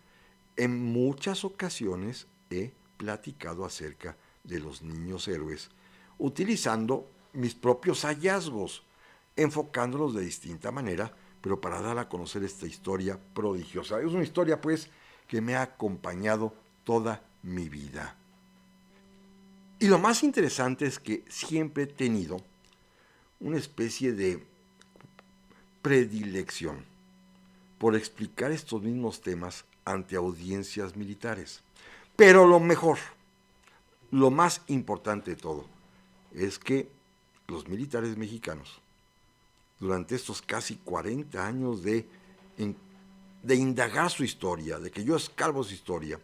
en muchas ocasiones he platicado acerca de los niños héroes, utilizando mis propios hallazgos, enfocándolos de distinta manera, pero para dar a conocer esta historia prodigiosa. Es una historia pues que me ha acompañado toda mi vida. Y lo más interesante es que siempre he tenido una especie de predilección por explicar estos mismos temas ante audiencias militares. Pero lo mejor, lo más importante de todo, es que los militares mexicanos, durante estos casi 40 años de indagar su historia, de que yo escarbo su historia,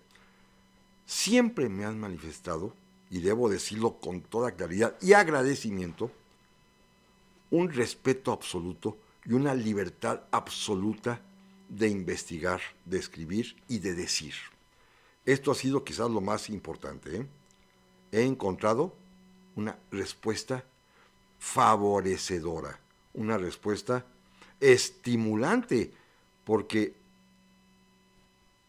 siempre me han manifestado, y debo decirlo con toda claridad y agradecimiento, un respeto absoluto y una libertad absoluta de investigar, de escribir y de decir. Esto ha sido quizás lo más importante. He encontrado una respuesta favorecedora, una respuesta estimulante, porque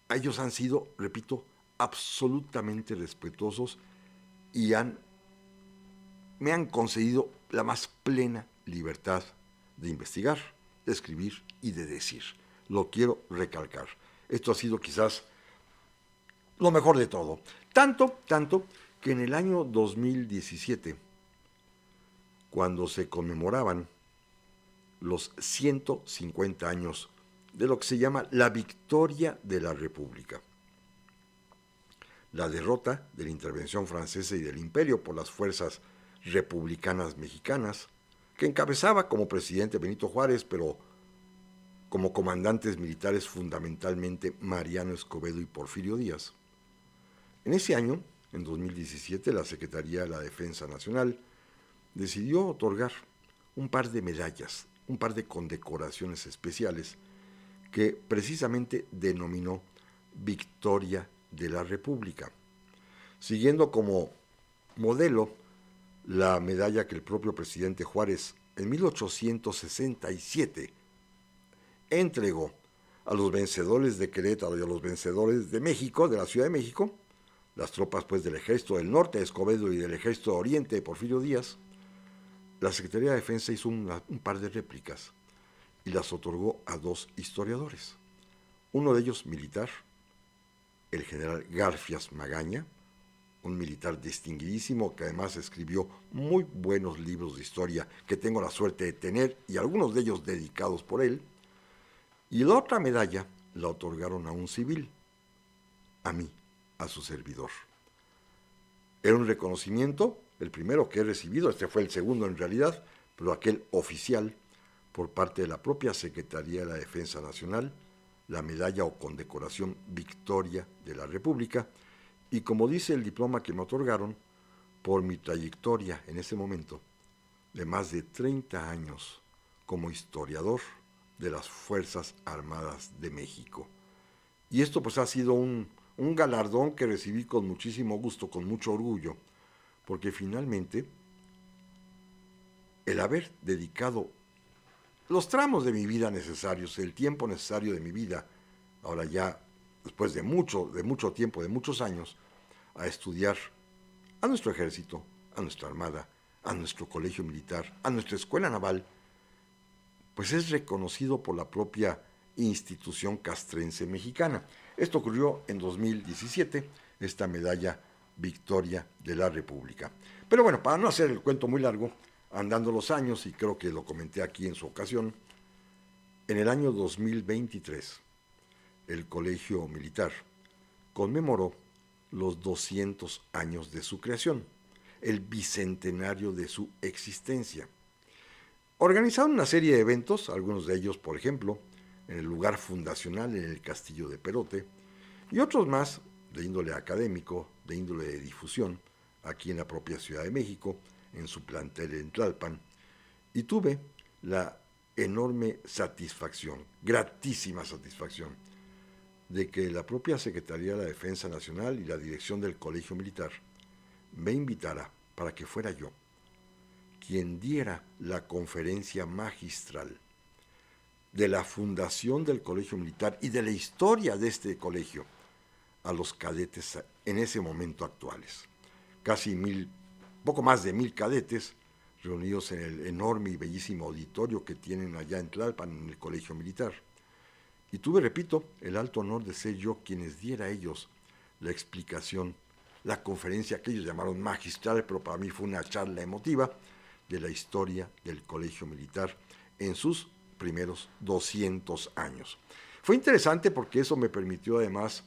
ellos han sido, repito, absolutamente respetuosos y me han concedido la más plena libertad de investigar, de escribir y de decir. Lo quiero recalcar. Esto ha sido quizás lo mejor de todo. Tanto que en el año 2017, cuando se conmemoraban los 150 años de lo que se llama la victoria de la República, la derrota de la intervención francesa y del imperio por las fuerzas republicanas mexicanas, que encabezaba como presidente Benito Juárez, pero como comandantes militares fundamentalmente Mariano Escobedo y Porfirio Díaz. En ese año, en 2017, la Secretaría de la Defensa Nacional decidió otorgar un par de medallas, un par de condecoraciones especiales que precisamente denominó Victoria de la República, siguiendo como modelo la medalla que el propio presidente Juárez en 1867 entregó a los vencedores de Querétaro y a los vencedores de México, de la Ciudad de México, las tropas pues del Ejército del Norte de Escobedo y del Ejército Oriente de Porfirio Díaz. La Secretaría de Defensa hizo un par de réplicas y las otorgó a 2 historiadores. Uno de ellos militar, el general Garfias Magaña, un militar distinguidísimo que además escribió muy buenos libros de historia que tengo la suerte de tener y algunos de ellos dedicados por él. Y la otra medalla la otorgaron a un civil, a mí, a su servidor. Era un reconocimiento, el primero que he recibido, este fue el segundo en realidad, pero aquel oficial por parte de la propia Secretaría de la Defensa Nacional, la medalla o condecoración Victoria de la República, y como dice el diploma que me otorgaron, por mi trayectoria en ese momento de más de 30 años como historiador de las Fuerzas Armadas de México. Y esto pues ha sido un galardón que recibí con muchísimo gusto, con mucho orgullo, porque finalmente el haber dedicado los tramos de mi vida necesarios, el tiempo necesario de mi vida, ahora ya después de mucho tiempo, de muchos años, a estudiar a nuestro ejército, a nuestra armada, a nuestro colegio militar, a nuestra escuela naval, pues es reconocido por la propia institución castrense mexicana. Esto ocurrió en 2017, esta medalla Victoria de la República. Pero bueno, para no hacer el cuento muy largo, andando los años, y creo que lo comenté aquí en su ocasión, en el año 2023, el Colegio Militar conmemoró los 200 años de su creación, el bicentenario de su existencia. Organizaron una serie de eventos, algunos de ellos, por ejemplo, en el lugar fundacional en el Castillo de Perote, y otros más de índole académico, de índole de difusión, aquí en la propia Ciudad de México, en su plantel en Tlalpan, y tuve la enorme satisfacción, gratísima satisfacción, de que la propia Secretaría de la Defensa Nacional y la dirección del Colegio Militar me invitara para que fuera yo quien diera la conferencia magistral de la fundación del Colegio Militar y de la historia de este colegio a los cadetes en ese momento actuales. Casi poco más de 1000 cadetes reunidos en el enorme y bellísimo auditorio que tienen allá en Tlalpan, en el Colegio Militar. Y tuve, repito, el alto honor de ser yo quienes diera a ellos la explicación, la conferencia que ellos llamaron magistral, pero para mí fue una charla emotiva, de la historia del Colegio Militar en sus primeros 200 años. Fue interesante porque eso me permitió además,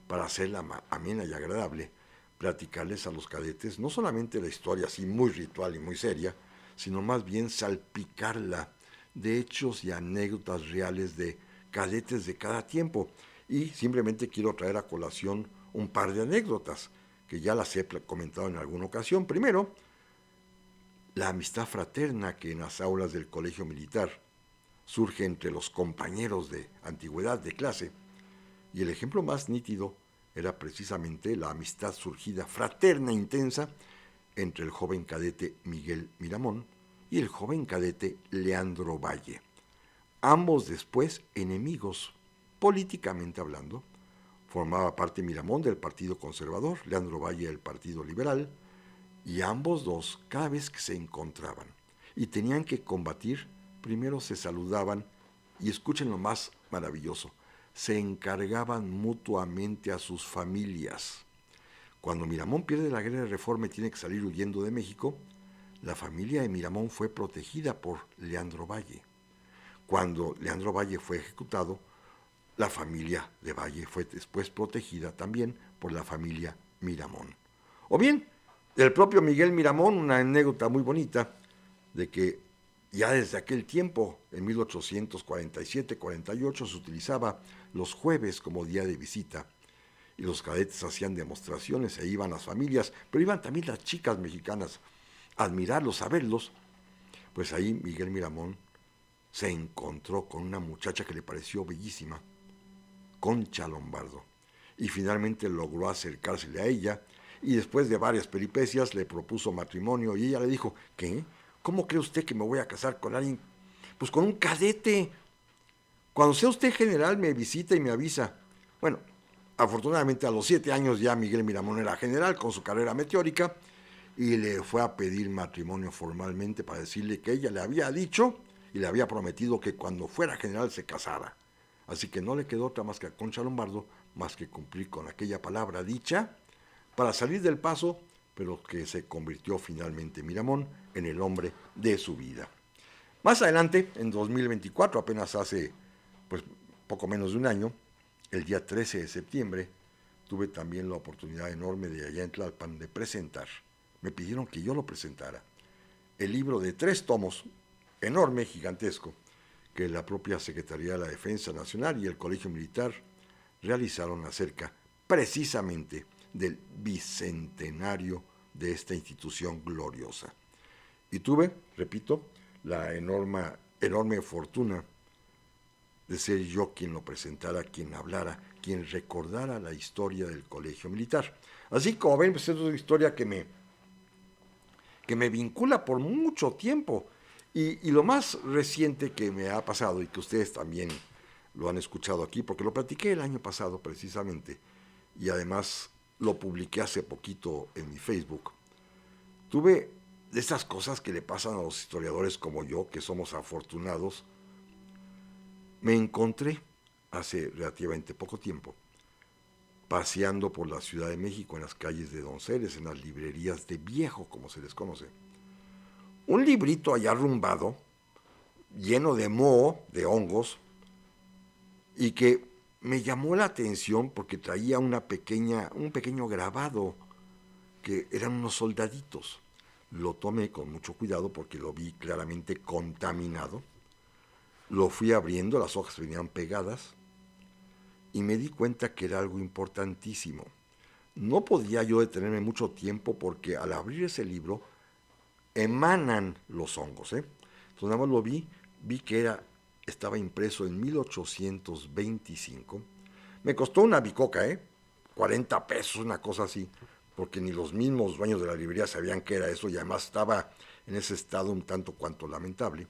para hacerla amena y agradable, platicarles a los cadetes no solamente la historia así muy ritual y muy seria, sino más bien salpicarla de hechos y anécdotas reales de cadetes de cada tiempo. Y simplemente quiero traer a colación un par de anécdotas que ya las he comentado en alguna ocasión. Primero, la amistad fraterna que en las aulas del Colegio Militar surge entre los compañeros de antigüedad de clase, y el ejemplo más nítido era precisamente la amistad surgida fraterna e intensa entre el joven cadete Miguel Miramón y el joven cadete Leandro Valle, ambos después enemigos, políticamente hablando. Formaba parte Miramón del Partido Conservador, Leandro Valle del Partido Liberal, y ambos dos, cada vez que se encontraban y tenían que combatir, primero se saludaban y escuchen lo más maravilloso, se encargaban mutuamente a sus familias. Cuando Miramón pierde la guerra de Reforma y tiene que salir huyendo de México, la familia de Miramón fue protegida por Leandro Valle. Cuando Leandro Valle fue ejecutado, la familia de Valle fue después protegida también por la familia Miramón. O bien, del propio Miguel Miramón, una anécdota muy bonita de que ya desde aquel tiempo, en 1847-48, se utilizaba los jueves como día de visita y los cadetes hacían demostraciones e iban las familias, pero iban también las chicas mexicanas a admirarlos, a verlos. Pues ahí Miguel Miramón se encontró con una muchacha que le pareció bellísima, Concha Lombardo, y finalmente logró acercársele a ella. Y después de varias peripecias le propuso matrimonio y ella le dijo, ¿qué? ¿Cómo cree usted que me voy a casar con alguien? Pues con un cadete. Cuando sea usted general me visita y me avisa. Bueno, afortunadamente a los 7 años ya Miguel Miramón era general con su carrera meteórica y le fue a pedir matrimonio formalmente para decirle que ella le había dicho y le había prometido que cuando fuera general se casara. Así que no le quedó otra más que a Concha Lombardo más que cumplir con aquella palabra dicha para salir del paso, pero que se convirtió finalmente Miramón en el hombre de su vida. Más adelante, en 2024, apenas hace pues poco menos de un año, el día 13 de septiembre, tuve también la oportunidad enorme de allá en Tlalpan de presentar, me pidieron que yo lo presentara, el libro de 3 tomos, enorme, gigantesco, que la propia Secretaría de la Defensa Nacional y el Colegio Militar realizaron acerca precisamente del bicentenario de esta institución gloriosa. Y tuve, repito, la enorme fortuna de ser yo quien lo presentara, quien hablara, quien recordara la historia del Colegio Militar. Así como ven, pues es una historia que me vincula por mucho tiempo. Y lo más reciente que me ha pasado, y que ustedes también lo han escuchado aquí, porque lo platiqué el año pasado precisamente, y además lo publiqué hace poquito en mi Facebook, tuve de estas cosas que le pasan a los historiadores como yo, que somos afortunados. Me encontré hace relativamente poco tiempo, paseando por la Ciudad de México en las calles de Donceles, en las librerías de viejo, como se les conoce, un librito allá arrumbado, lleno de moho, de hongos, y que me llamó la atención porque traía un pequeño grabado, que eran unos soldaditos. Lo tomé con mucho cuidado porque lo vi claramente contaminado. Lo fui abriendo, las hojas venían pegadas, y me di cuenta que era algo importantísimo. No podía yo detenerme mucho tiempo porque al abrir ese libro emanan los hongos. Entonces nada más lo vi que estaba impreso en 1825. Me costó una bicoca, 40 pesos, una cosa así, porque ni los mismos dueños de la librería sabían qué era eso y además estaba en ese estado un tanto cuanto lamentable.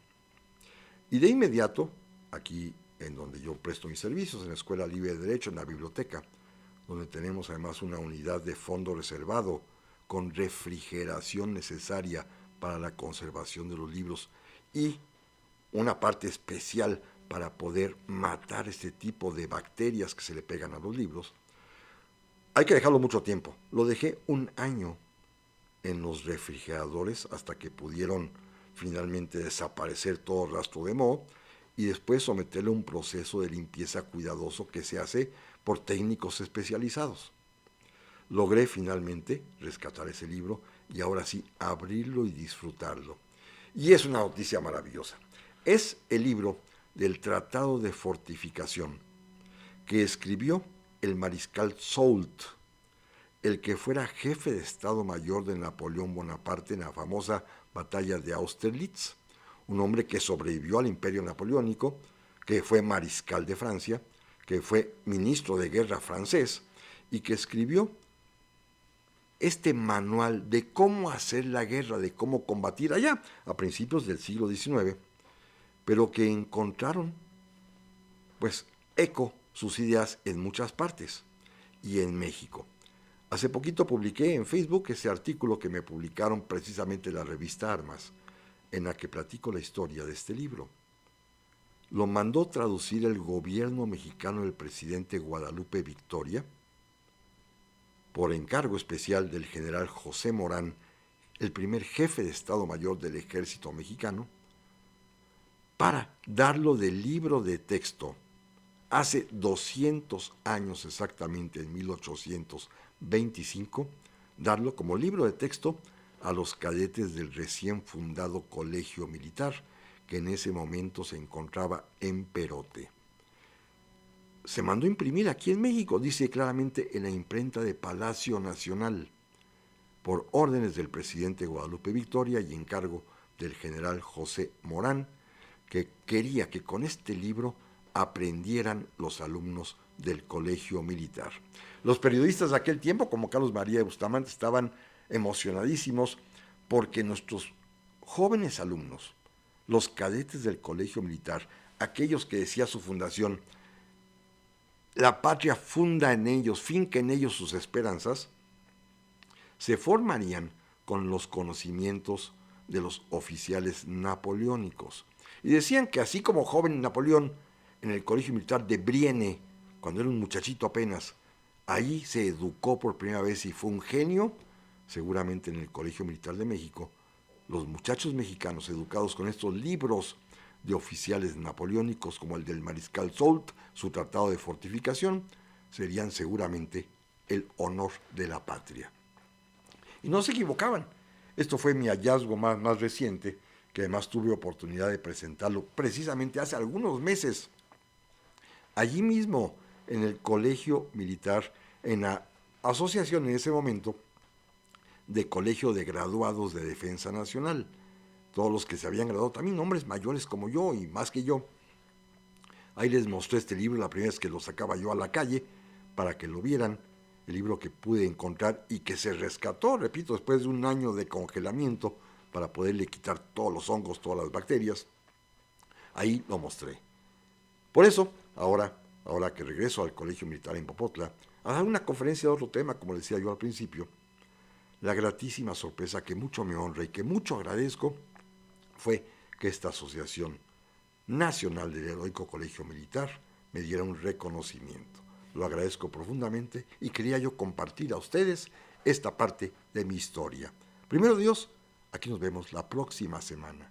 Y de inmediato, aquí en donde yo presto mis servicios, en la Escuela Libre de Derecho, en la biblioteca, donde tenemos además una unidad de fondo reservado con refrigeración necesaria para la conservación de los libros y una parte especial para poder matar este tipo de bacterias que se le pegan a los libros. Hay que dejarlo mucho tiempo. Lo dejé un año en los refrigeradores hasta que pudieron finalmente desaparecer todo rastro de moho y después someterle a un proceso de limpieza cuidadoso que se hace por técnicos especializados. Logré finalmente rescatar ese libro y ahora sí abrirlo y disfrutarlo. Y es una noticia maravillosa. Es el libro del Tratado de Fortificación que escribió el mariscal Soult, el que fuera jefe de Estado Mayor de Napoleón Bonaparte en la famosa batalla de Austerlitz, un hombre que sobrevivió al Imperio Napoleónico, que fue mariscal de Francia, que fue ministro de guerra francés y que escribió este manual de cómo hacer la guerra, de cómo combatir allá a principios del siglo XIX, pero que encontraron pues eco sus ideas en muchas partes y en México. Hace poquito publiqué en Facebook ese artículo que me publicaron precisamente la revista Armas, en la que platico la historia de este libro. Lo mandó traducir el gobierno mexicano del presidente Guadalupe Victoria, por encargo especial del general José Morán, el primer jefe de Estado Mayor del Ejército Mexicano, para darlo de libro de texto hace 200 años exactamente, en 1825, darlo como libro de texto a los cadetes del recién fundado Colegio Militar, que en ese momento se encontraba en Perote. Se mandó a imprimir aquí en México, dice claramente en la imprenta de Palacio Nacional, por órdenes del presidente Guadalupe Victoria y encargo del general José Morán, que quería que con este libro aprendieran los alumnos del Colegio Militar. Los periodistas de aquel tiempo, como Carlos María de Bustamante, estaban emocionadísimos porque nuestros jóvenes alumnos, los cadetes del Colegio Militar, aquellos que decía su fundación, la patria funda en ellos, finca en ellos sus esperanzas, se formarían con los conocimientos de los oficiales napoleónicos. Y decían que así como joven Napoleón, en el Colegio Militar de Brienne, cuando era un muchachito apenas, ahí se educó por primera vez y fue un genio, seguramente en el Colegio Militar de México, los muchachos mexicanos educados con estos libros de oficiales napoleónicos como el del Mariscal Soult, su tratado de fortificación, serían seguramente el honor de la patria. Y no se equivocaban. Esto fue mi hallazgo más reciente, que además tuve oportunidad de presentarlo precisamente hace algunos meses, allí mismo en el Colegio Militar, en la asociación en ese momento de Colegio de Graduados de Defensa Nacional. Todos los que se habían graduado, también hombres mayores como yo y más que yo. Ahí les mostré este libro la primera vez que lo sacaba yo a la calle para que lo vieran, el libro que pude encontrar y que se rescató, repito, después de un año de congelamiento para poderle quitar todos los hongos, todas las bacterias. Ahí lo mostré. Por eso, ahora que regreso al Colegio Militar en Popotla, a dar una conferencia de otro tema, como decía yo al principio, la gratísima sorpresa que mucho me honra y que mucho agradezco fue que esta Asociación Nacional del Heroico Colegio Militar me diera un reconocimiento. Lo agradezco profundamente y quería yo compartir a ustedes esta parte de mi historia. Primero Dios, aquí nos vemos la próxima semana.